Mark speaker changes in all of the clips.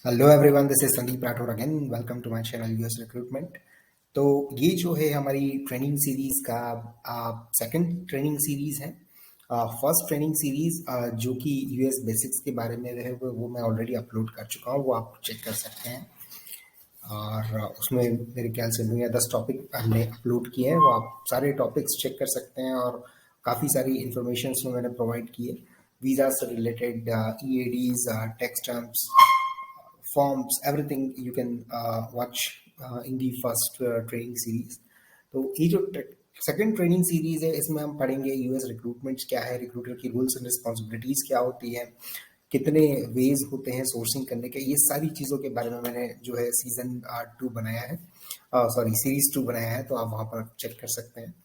Speaker 1: Hello everyone, this is Sandeep Rathore again. Welcome to my channel US recruitment. तो ये जो है हमारी ट्रेनिंग सीरीज का सेकंड ट्रेनिंग सीरीज है। फर्स्ट ट्रेनिंग सीरीज जो कि यूएस बेसिक्स के बारे में है वो मैं ऑलरेडी अपलोड कर चुका हूँ, वो आप चेक कर सकते हैं। और उसमें मेरे ख्याल से 9 या 10 टॉपिक हमने अपलोड किए हैं, वो आप सारे टॉपिक्स चेक कर सकते हैं। और काफ़ी सारी इंफॉर्मेशन उसमें मैंने प्रोवाइड की है, वीज़ा से related, EADs, tax terms, forms, everything you can watch in the first training series। तो ये जो सेकंड ट्रेनिंग सीरीज है, इसमें हम पढ़ेंगे यूएस रिक्रूटमेंट्स क्या है, रिक्रूटर की रूल्स एंड रिस्पॉन्सिबिलिटीज क्या होती है, कितने वेज होते हैं सोर्सिंग करने के। ये सारी चीज़ों के बारे में मैंने जो है सीजन 2 बनाया है, सॉरी सीरीज 2 बनाया है, तो आप वहाँ पर चेक कर सकते हैं।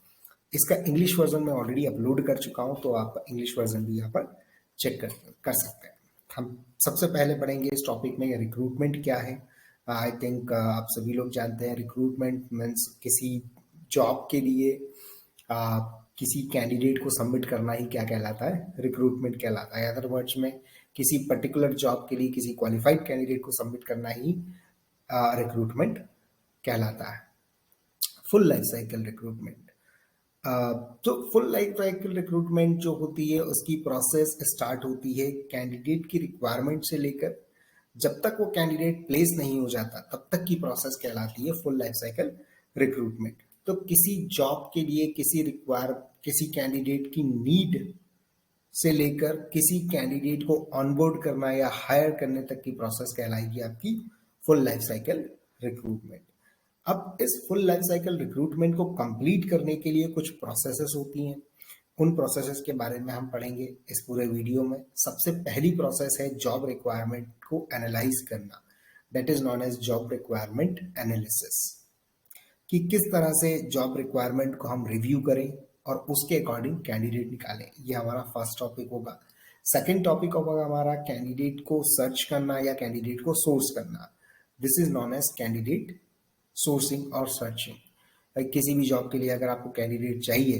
Speaker 1: इसका इंग्लिश वर्जन में ऑलरेडी अपलोड कर चुका हूँ, तो आप इंग्लिश वर्जन भी यहाँ पर चेक कर सकते हैं। हम सबसे पहले पढ़ेंगे इस टॉपिक में रिक्रूटमेंट क्या है। आई थिंक आप सभी लोग जानते हैं रिक्रूटमेंट मीन्स किसी जॉब के लिए किसी कैंडिडेट को सबमिट करना ही क्या कहलाता है, रिक्रूटमेंट कहलाता है। अदर वर्ड्स में किसी पर्टिकुलर जॉब के लिए किसी क्वालिफाइड कैंडिडेट को सबमिट करना ही रिक्रूटमेंट कहलाता है। Full life cycle recruitment. तो फुल लाइफ साइकिल रिक्रूटमेंट जो होती है उसकी प्रोसेस स्टार्ट होती है कैंडिडेट की रिक्वायरमेंट से लेकर जब तक वो कैंडिडेट प्लेस नहीं हो जाता तब तक की प्रोसेस कहलाती है फुल लाइफ साइकिल रिक्रूटमेंट। तो किसी जॉब के लिए किसी कैंडिडेट की नीड से लेकर किसी कैंडिडेट को ऑनबोर्ड करना या हायर करने तक की प्रोसेस कहलाएगी आपकी फुल लाइफ साइकिल रिक्रूटमेंट। अब इस फुल लाइफ साइकिल रिक्रूटमेंट को कंप्लीट करने के लिए कुछ प्रोसेसेस होती हैं, उन प्रोसेसेस के बारे में हम पढ़ेंगे इस पूरे वीडियो में। सबसे पहली प्रोसेस है जॉब रिक्वायरमेंट को एनालाइज करना, that is known as job requirement analysis. कि किस तरह से जॉब रिक्वायरमेंट को हम रिव्यू करें और उसके अकॉर्डिंग कैंडिडेट निकालें, ये हमारा फर्स्ट टॉपिक होगा। सेकेंड टॉपिक होगा हमारा कैंडिडेट को सर्च करना या कैंडिडेट को सोर्स करना, this is known as candidate sourcing और सर्चिंग। किसी भी जॉब के लिए अगर आपको कैंडिडेट चाहिए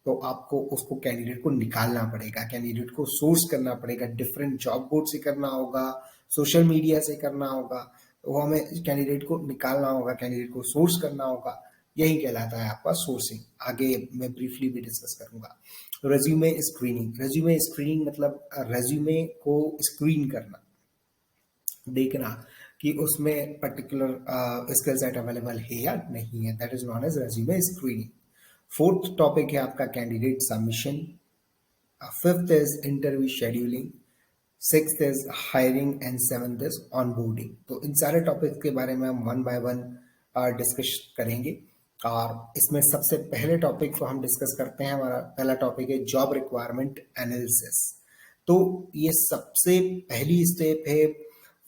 Speaker 1: तो आपको उसको कैंडिडेट को निकालना पड़ेगा, कैंडिडेट को सोर्स करना पड़ेगा, डिफरेंट जॉब बोर्ड से करना होगा, सोशल मीडिया से करना होगा, वो हमें कैंडिडेट को निकालना होगा, कैंडिडेट को सोर्स करना होगा। यही कहलाता है आपका सोर्सिंग। आगे मैं ब्रीफली भी डिस्कस करूंगा। रेज्यूमे स्क्रीनिंग, रेज्यूमे स्क्रीनिंग मतलब रेज्यूमे को स्क्रीन करना, देखना कि उसमें पर्टिकुलर स्किल सेट अवेलेबल है या नहीं है, that is known as resume screening. Fourth topic है आपका candidate submission. Fifth is interview scheduling, sixth is hiring and seventh is onboarding. तो इन सारे टॉपिक्स के बारे में हम वन बाय वन डिस्कस करेंगे। और इसमें सबसे पहले टॉपिक को हम डिस्कस करते हैं, हमारा पहला टॉपिक है जॉब रिक्वायरमेंट एनालिसिस। तो ये सबसे पहली स्टेप है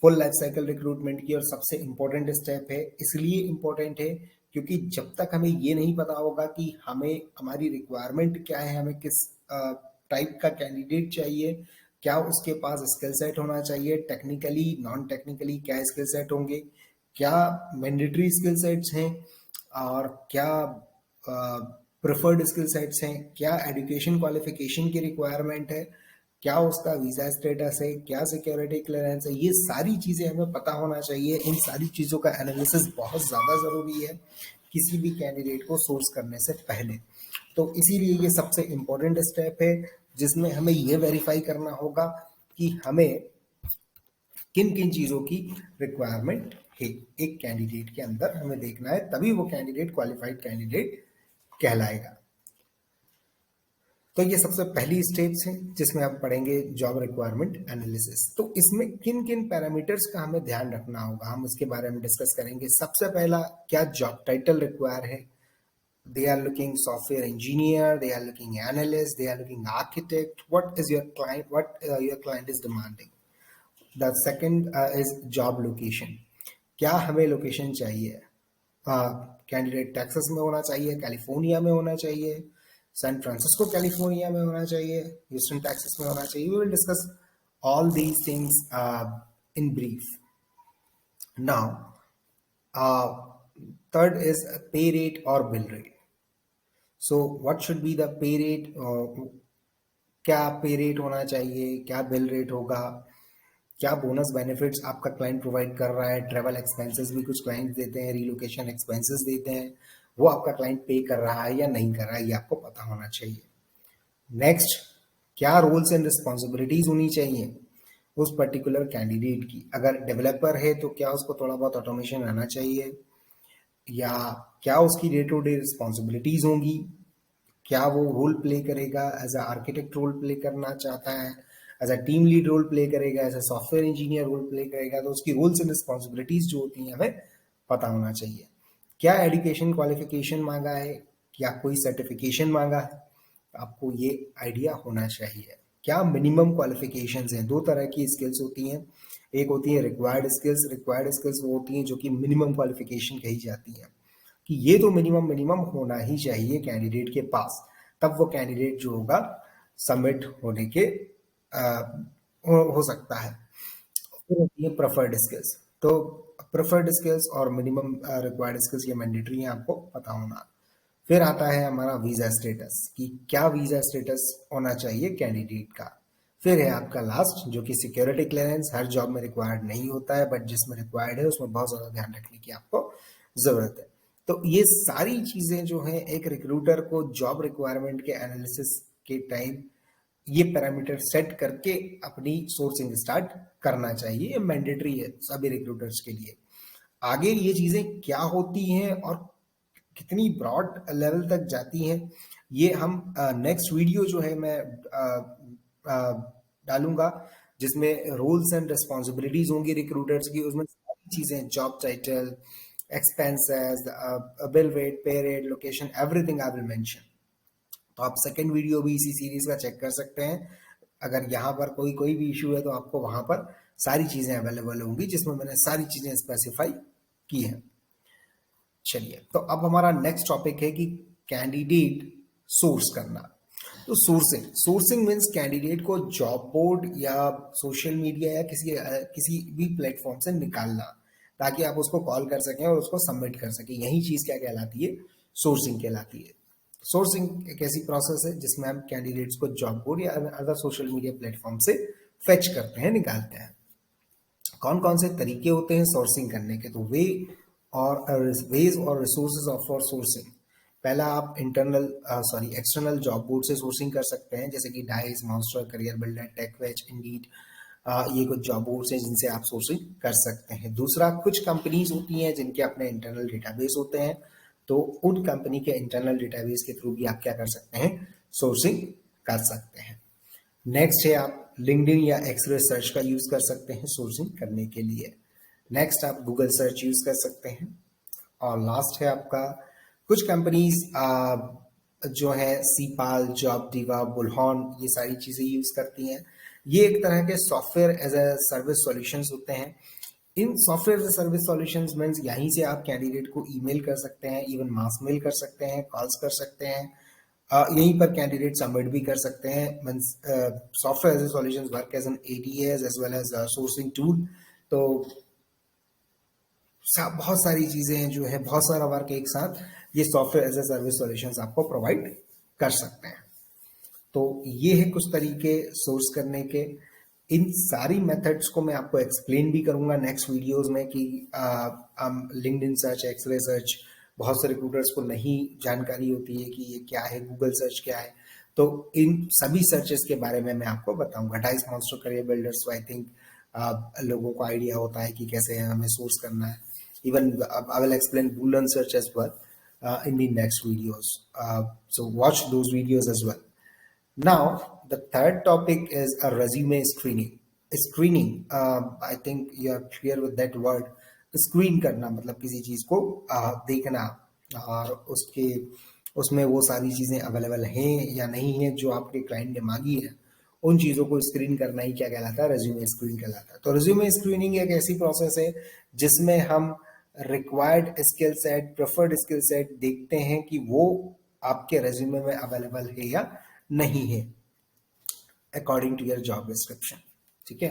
Speaker 1: फुल लाइफ साइकिल रिक्रूटमेंट की और सबसे इम्पोर्टेंट स्टेप है। इसलिए इम्पोर्टेंट है क्योंकि जब तक हमें ये नहीं पता होगा कि हमें हमारी रिक्वायरमेंट क्या है, हमें किस टाइप का कैंडिडेट चाहिए, क्या उसके पास स्किल सेट होना चाहिए, टेक्निकली नॉन टेक्निकली क्या स्किल सेट होंगे, क्या मैंडेटरी स्किल सेट्स हैं और क्या प्रेफर्ड स्किल सेट्स हैं, क्या एजुकेशन क्वालिफिकेशन की रिक्वायरमेंट है, क्या उसका वीजा स्टेटस है, क्या सिक्योरिटी क्लियरेंस है, ये सारी चीज़ें हमें पता होना चाहिए। इन सारी चीज़ों का एनालिसिस बहुत ज़्यादा ज़रूरी है किसी भी कैंडिडेट को सोर्स करने से पहले। तो इसीलिए ये सबसे इम्पोर्टेंट स्टेप है जिसमें हमें ये वेरीफाई करना होगा कि हमें किन किन चीज़ों की रिक्वायरमेंट है एक कैंडिडेट के अंदर, हमें देखना है, तभी वो कैंडिडेट क्वालिफाइड कैंडिडेट कहलाएगा। तो ये सबसे पहली स्टेप्स है जिसमें आप पढ़ेंगे जॉब रिक्वायरमेंट एनालिसिस। तो इसमें किन किन पैरामीटर्स का हमें ध्यान रखना होगा, हम इसके बारे में डिस्कस करेंगे। सबसे पहला, क्या जॉब टाइटल रिक्वायर है। They are looking software engineer, they are looking analyst, they are looking architect. What is your client, what your client is demanding. The second is job location. क्या हमें location चाहिए, candidate Texas में होना चाहिए, California में होना चाहिए, San Francisco California में होना चाहिए, ह्यूस्टन टेक्सास में होना चाहिए। We will discuss all these things in brief. Now, third is pay rate or bill rate. So what should be the pay rate, क्या पे रेट होना चाहिए, क्या बिल रेट होगा, क्या बोनस बेनिफिट्स आपका क्लाइंट प्रोवाइड कर रहा है, ट्रैवल एक्सपेंसेस भी कुछ क्लाइंट देते हैं, रिलोकेशन एक्सपेंसेस देते हैं, वो आपका क्लाइंट पे कर रहा है या नहीं कर रहा है, ये आपको पता होना चाहिए। नेक्स्ट, क्या रोल्स एंड रिस्पॉन्सिबिलिटीज होनी चाहिए उस पर्टिकुलर कैंडिडेट की। अगर डेवलपर है तो क्या उसको थोड़ा बहुत ऑटोमेशन आना चाहिए, या क्या उसकी डे टू डे रिस्पॉन्सिबिलिटीज होंगी, क्या वो रोल प्ले करेगा, as a architect role play करना चाहता है, as a team lead role play करेगा, as a software engineer role play करेगा, तो उसकी रोल्स एंड रिस्पॉन्सिबिलिटीज जो होती हैं हमें पता होना चाहिए। क्या एजुकेशन क्वालिफिकेशन मांगा है, क्या कोई सर्टिफिकेशन मांगा है, आपको ये आइडिया होना चाहिए। क्या मिनिमम क्वालिफिकेशंस हैं, दो तरह की स्किल्स होती हैं, एक होती है रिक्वायर्ड स्किल्स वो होती हैं जो कि मिनिमम क्वालिफिकेशन कही जाती हैं, कि ये तो मिनिमम मिनिमम होना ही चाहिए कैंडिडेट के पास, तब वो कैंडिडेट जो होगा सबमिट होने के हो सकता है। फिर होती है प्रेफर्ड स्किल्स, तो प्रेफर्ड स्किल्स और मिनिमम रिक्वायर्ड स्किल्स ये मैंडेटरी है, आपको पता होना। फिर आता है हमारा वीजा स्टेटस, कि क्या वीजा स्टेटस होना चाहिए कैंडिडेट का। फिर है आपका लास्ट जो कि सिक्योरिटी क्लियरेंस, हर जॉब में रिक्वायर्ड नहीं होता है, बट जिसमें रिक्वायर्ड है उसमें बहुत ज़्यादा ध्यान रखने की आपको ज़रूरत है। तो ये सारी चीज़ें जो हैं एक रिक्रूटर को जॉब रिक्वायरमेंट के एनालिसिस के टाइम ये पैरामीटर सेट करके अपनी सोर्सिंग स्टार्ट करना चाहिए, ये मैंडेटरी है सभी रिक्रूटर्स के लिए। आगे ये चीज़ें क्या होती हैं और कितनी ब्रॉड लेवल तक जाती हैं, ये हम नेक्स्ट वीडियो जो है मैं डालूंगा, जिसमें रोल्स एंड रिस्पॉन्सिबिलिटीज होंगी रिक्रूटर्स की, उसमें सारी चीजें, job title, expenses, bill rate, pay rate, location, everything I will mention. तो आप सेकंड वीडियो भी इसी सीरीज का चेक कर सकते हैं। अगर यहाँ पर कोई कोई भी इशू है तो आपको वहां पर सारी चीजें अवेलेबल होंगी, जिसमें मैंने सारी चीजें स्पेसिफाई की हैं। चलिए, तो अब हमारा नेक्स्ट टॉपिक है कि कैंडिडेट सोर्स करना। तो सोर्सिंग सोर्सिंग मीन्स कैंडिडेट को जॉब बोर्ड या सोशल मीडिया या किसी भी प्लेटफॉर्म से निकालना, ताकि आप उसको कॉल कर सकें और उसको सबमिट कर सकें। यही चीज क्या कहलाती है, सोर्सिंग कहलाती है। सोर्सिंग एक ऐसी प्रोसेस है जिसमें हम कैंडिडेट्स को जॉब बोर्ड या अदर सोशल मीडिया प्लेटफॉर्म से फेच करते हैं, निकालते हैं। कौन कौन से तरीके होते हैं सोर्सिंग करने के, तो वेज और रिसोर्सेज ऑफ फॉर सोर्सिंग। पहला, आप एक्सटर्नल जॉब बोर्ड से सोर्सिंग कर सकते हैं, जैसे कि डाइस, मॉन्स्टर, करियर बिल्डर, टेकवेच, इंडीड, ये कुछ जॉब बोर्ड्स हैं जिनसे आप सोर्सिंग कर सकते हैं। दूसरा, कुछ कंपनीज होती हैं जिनके अपने इंटरनल डेटाबेस होते हैं, तो उन कंपनी के इंटरनल डेटाबेस के थ्रू भी आप क्या कर सकते हैं, सोर्सिंग कर सकते हैं। नेक्स्ट है, आप लिंक्डइन या एक्सरे सर्च का यूज कर सकते हैं सोर्सिंग करने के लिए। नेक्स्ट, आप गूगल सर्च यूज कर सकते हैं। और लास्ट है आपका, कुछ कंपनीज जो है सीपाल, जॉब डिवा, बुलहॉन, ये सारी चीजें यूज करती हैं। ये एक तरह के software as a service solutions होते हैं। इन software as a service solutions means यहीं से आप कैंडिडेट को ईमेल कर सकते हैं, इवन मास मेल कर सकते हैं, कॉल्स कर सकते हैं, यहीं पर कैंडिडेट सबमिट भी कर सकते हैं। Means software as a solutions work as an ATS as well as sourcing tool. तो बहुत सारी चीजें हैं जो है, बहुत सारा वर्क एक साथ ये software as a service solutions आपको प्रोवाइड कर सकते हैं। तो ये है कुछ तरीके सोर्स करने के। इन सारी मेथड्स को मैं आपको एक्सप्लेन भी करूंगा नेक्स्ट वीडियोस में, कि लिंक्डइन सर्च, एक्सरे सर्च, बहुत से रिक्रूटर्स को नहीं जानकारी होती है कि ये क्या है, गूगल सर्च क्या है। तो इन सभी सर्चेस के बारे में मैं आपको बताऊंगा। Dice, Monster, career builders, I think लोगों को आइडिया होता है कि कैसे हमें सोर्स करना है। Even I will explain Boolean search as well in the next videos. So watch those videos as well. Now, the third topic is a resume screening. Screening, I think you are clear with that word. Screen करना मतलब किसी चीज को देखना, और उसमें वो सारी चीजें अवेलेबल हैं या नहीं है जो आपके क्लाइंट ने मांगी है, उन चीजों को स्क्रीन करना ही क्या कहलाता है, रेज्यूमे स्क्रीन कहलाता है। तो रेज्यूमे स्क्रीनिंग एक ऐसी प्रोसेस है जिसमें हम required skill set, preferred skill set देखते हैं कि वो आपके रेज्यूमे में अवेलेबल है या नहीं है, according to your job description. ठीक है,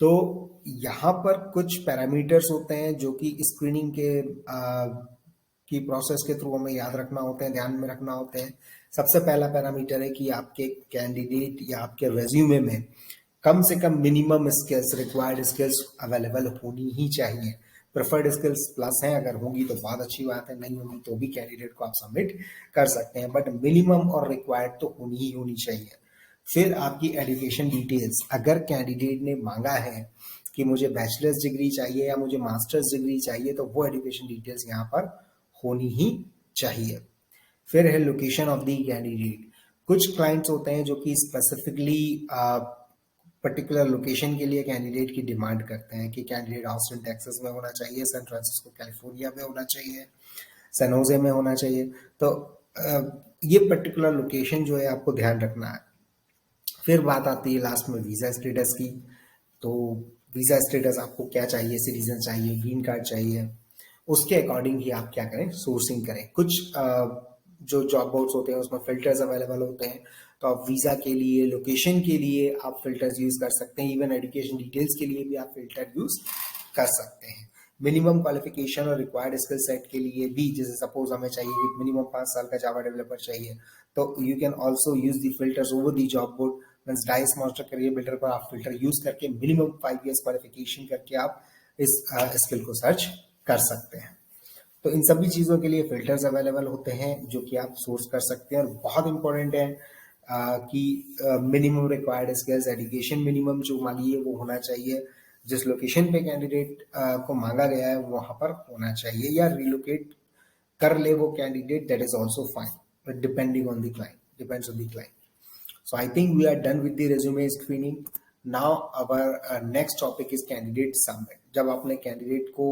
Speaker 1: तो यहाँ पर कुछ पैरामीटर्स होते हैं जो कि स्क्रीनिंग की प्रोसेस के थ्रू हमें याद रखना होते हैं, ध्यान में रखना होते हैं। सबसे पहला पैरामीटर है कि आपके कैंडिडेट या आपके रेज्यूमे में कम से कम minimum skills, required skills available होनी ही चाहिए। प्रेफर्ड स्किल्स प्लस हैं, अगर होंगी तो बहुत अच्छी बात है, नहीं होगी तो भी कैंडिडेट को आप सबमिट कर सकते हैं, बट मिनिमम और रिक्वायर्ड तो होनी ही होनी चाहिए। फिर आपकी एजुकेशन डिटेल्स, अगर कैंडिडेट ने मांगा है कि मुझे बैचलर्स डिग्री चाहिए या मुझे मास्टर्स डिग्री चाहिए, तो वो एजुकेशन डिटेल्स यहाँ पर होनी ही चाहिए। फिर है लोकेशन ऑफ द कैंडिडेट। कुछ क्लाइंट्स होते हैं जो कि स्पेसिफिकली पर्टिकुलर लोकेशन के लिए कैंडिडेट की डिमांड करते हैं कि कैंडिडेट ऑस्टिन टेक्सास में होना चाहिए, सैन फ्रांसिस्को कैलिफोर्निया में होना चाहिए, सैन होजे में होना चाहिए। तो ये पर्टिकुलर लोकेशन जो है आपको ध्यान रखना है। फिर बात आती है लास्ट में वीज़ा स्टेटस की। तो वीज़ा स्टेटस आपको क्या चाहिए, सिटीजन चाहिए, ग्रीन कार्ड चाहिए, उसके अकॉर्डिंग ही आप क्या करें, सोर्सिंग करें। कुछ जो जॉब बोर्ड्स होते हैं उसमें फिल्टर्स अवेलेबल होते हैं, तो आप वीज़ा के लिए, लोकेशन के लिए आप फिल्टर्स यूज़ कर सकते हैं, इवन एजुकेशन डिटेल्स के लिए भी आप फिल्टर यूज़ कर सकते हैं। मिनिमम क्वालिफिकेशन और रिक्वायर्ड स्किल सेट के लिए भी, जैसे सपोज हमें चाहिए कि मिनिमम 5 साल का जावा डेवलपर चाहिए, तो you can also use the filters over the job board. Means dice master career builder पर आप फिल्टर यूज करके मिनिमम 5 years क्वालिफिकेशन करके आप इस स्किल को सर्च कर सकते हैं। तो इन सभी चीज़ों के लिए फिल्टर्स अवेलेबल होते हैं जो कि आप सोर्स कर सकते हैं। और बहुत इंपॉर्टेंट है कि minimum required skills, education minimum जो मांगी है वो होना चाहिए, जिस लोकेशन पे कैंडिडेट को मांगा गया है वहां पर होना चाहिए, या रिलोकेट कर ले वो candidate, that is also fine, but depending on the client, depends on the client. So I think we are done with the resume screening. Now our next topic is candidate submit. जब आपने candidate को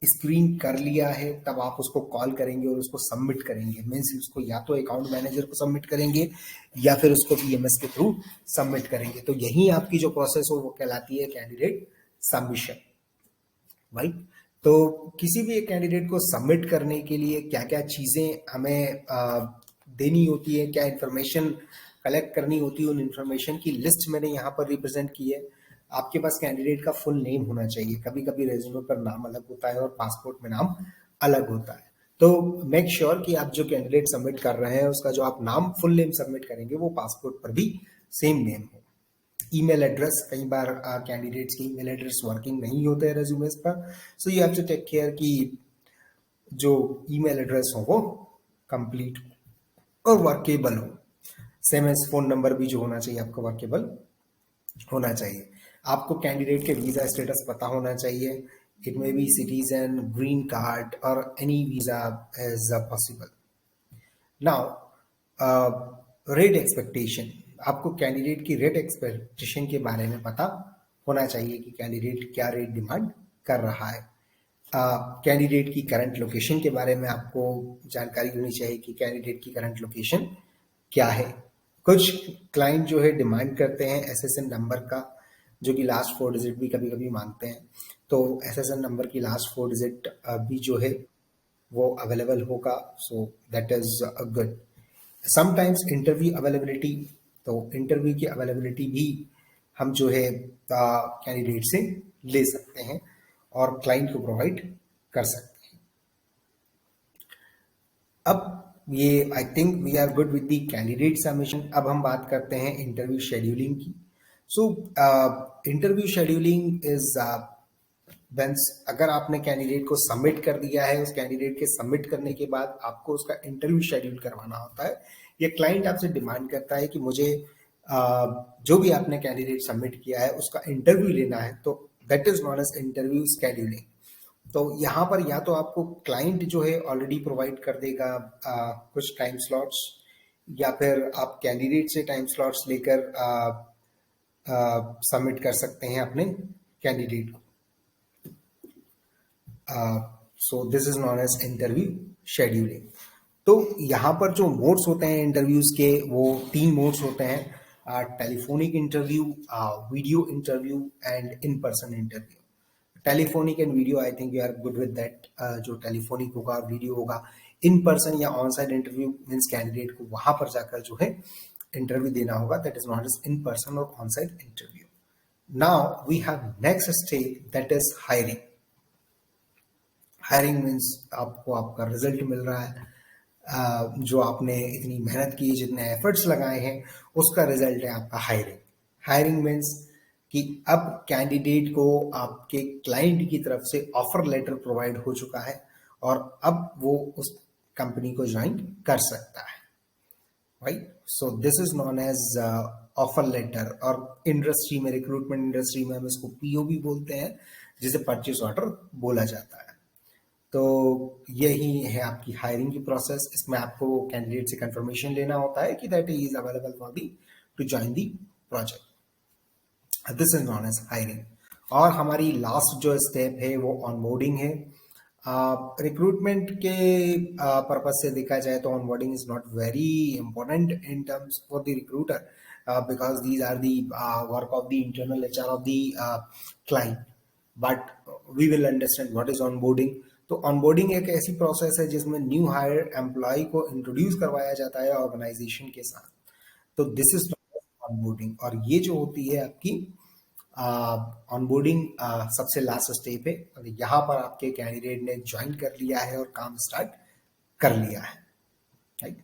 Speaker 1: screen कर लिया है तब आप उसको call करेंगे और उसको सबमिट करेंगे। मीन्स उसको या तो अकाउंट मैनेजर को सबमिट करेंगे या फिर उसको बीएमएस के थ्रू सबमिट करेंगे। तो यही आपकी जो प्रोसेस हो वो कहलाती है कैंडिडेट सबमिशन, राइट। तो किसी भी एक कैंडिडेट को सबमिट करने के लिए क्या क्या चीज़ें हमें देनी होती है, क्या इन्फॉर्मेशन कलेक्ट करनी होती है, उन इन्फॉर्मेशन की लिस्ट मैंने यहाँ पर रिप्रेजेंट की है। आपके पास कैंडिडेट का फुल नेम होना चाहिए, कभी कभी रेज्यूमे पर नाम अलग होता है और पासपोर्ट में नाम अलग होता है। तो मेक श्योर कि आप जो कैंडिडेट सबमिट कर रहे हैं उसका जो आप नाम, फुल नेम सबमिट करेंगे वो पासपोर्ट पर भी सेम नेम हो। ईमेल एड्रेस, कई बार कैंडिडेट्स की ईमेल एड्रेस वर्किंग नहीं होते हैं रेज्यूमेस पर, so you have to take care कि जो ईमेल एड्रेस हो वो कंप्लीट और वर्केबल हो। सेम एज फोन नंबर भी जो होना चाहिए आपका वर्केबल होना चाहिए। आपको कैंडिडेट के वीज़ा स्टेटस पता होना चाहिए। It may be citizen, green card और any visa as possible. Now rate expectation, आपको कैंडिडेट की रेट एक्सपेक्टेशन के बारे में पता होना चाहिए कि कैंडिडेट क्या रेट डिमांड कर रहा है। कैंडिडेट की करंट लोकेशन के बारे में आपको जानकारी होनी चाहिए कि कैंडिडेट की करंट लोकेशन क्या है। कुछ क्लाइंट जो है डिमांड करते हैं एसएसएन नंबर का, जो कि लास्ट 4 डिजिट भी कभी कभी मांगते हैं, तो एसएसएन नंबर की लास्ट 4 डिजिट भी जो है वो अवेलेबल होगा, so that is good. Sometimes interview availability, तो इंटरव्यू की अवेलेबिलिटी भी हम जो है कैंडिडेट से ले सकते हैं और क्लाइंट को प्रोवाइड कर सकते हैं। अब ये I think we are good with the candidate submission. अब हम बात करते हैं इंटरव्यू शेड्यूलिंग की। सो इंटरव्यू शेड्यूलिंग इज बेंस, अगर आपने कैंडिडेट को सबमिट कर दिया है, उस कैंडिडेट के सबमिट करने के बाद आपको उसका इंटरव्यू शेड्यूल करवाना होता है। ये क्लाइंट आपसे डिमांड करता है कि मुझे जो भी आपने कैंडिडेट सबमिट किया है उसका इंटरव्यू लेना है, तो that is known as interview scheduling. तो यहाँ पर या तो आपको क्लाइंट जो है ऑलरेडी प्रोवाइड कर देगा कुछ टाइम स्लॉट्स, या फिर आप कैंडिडेट से टाइम स्लॉट्स लेकर सबमिट कर सकते हैं अपने कैंडिडेट को। So this is known as interview scheduling. तो यहाँ पर जो मोड्स होते हैं इंटरव्यूज के, वो 3 मोड्स होते हैं, telephonic interview, video interview and in person interview. Telephonic and video, I think you are good with that. जो टेलीफोनिक होगा और वीडियो होगा, इन पर्सन या on site interview means candidate को वहां पर जाकर जो है इंटरव्यू देना होगा, that is not as in person और on site interview. Now we have next stage, that is hiring. Hiring means आपको आपका रिजल्ट मिल रहा है, जो आपने इतनी मेहनत की, जितने एफर्ट्स लगाए हैं, उसका रिजल्ट है आपका हायरिंग। हायरिंग मीन्स कि अब कैंडिडेट को आपके क्लाइंट की तरफ से ऑफर लेटर प्रोवाइड हो चुका है और अब वो उस कंपनी को ज्वाइन कर सकता है, right. So this is known as offer letter, और इंडस्ट्री में, रिक्रूटमेंट इंडस्ट्री में हम इसको पीओबी बोलते हैं, जिसे परचेस ऑर्डर बोला जाता है। तो यही है आपकी हायरिंग की प्रोसेस। इसमें आपको कैंडिडेट से कंफर्मेशन लेना होता है कि that he is available for the to join the project. This is known as hiring. और हमारी लास्ट जो स्टेप है वो ऑनबोर्डिंग है। रिक्रूटमेंट के पर्पज से देखा जाए तो onboarding is not very important in terms for the recruiter, because these are the work of the internal HR of the client, but we will understand what is onboarding. तो onboarding एक ऐसी process है जिसमें new hire employ को introduce करवाया जाता है organisation के साथ। तो दिस इज ऑनबोर्डिंग, और ये जो होती है आपकी ऑनबोर्डिंग सबसे लास्ट स्टेप है, और यहाँ पर आपके कैंडिडेट ने ज्वाइन कर लिया है और काम स्टार्ट कर लिया है, राइट।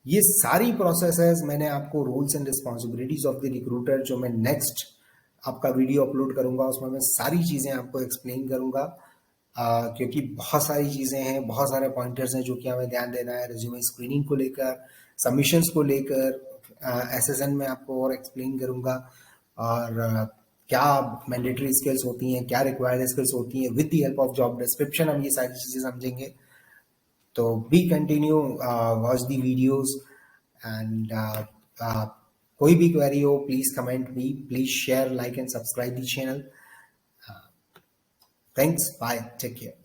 Speaker 1: ये सारी प्रोसेसेस मैंने आपको rules and responsibilities of the recruiter, जो मैं नेक्स्ट आपका वीडियो अपलोड करूंगा उसमें मैं सारी चीज़ें आपको एक्सप्लेन करूंगा, क्योंकि बहुत सारी चीज़ें हैं, बहुत सारे पॉइंटर्स हैं जो कि हमें ध्यान देना है रिज्यूमे स्क्रीनिंग को लेकर, सबमिशंस को लेकर। एसएसएन में आपको और एक्सप्लेन करूंगा, और क्या मैंडेटरी स्किल्स होती हैं, क्या रिक्वायर्ड स्किल्स होती हैं, with the help of job description हम ये सारी चीज़ें समझेंगे। तो B continue, watch the videos, and कोई भी क्वेरी हो please comment me, please share, like and subscribe the channel. Thanks, bye, take care.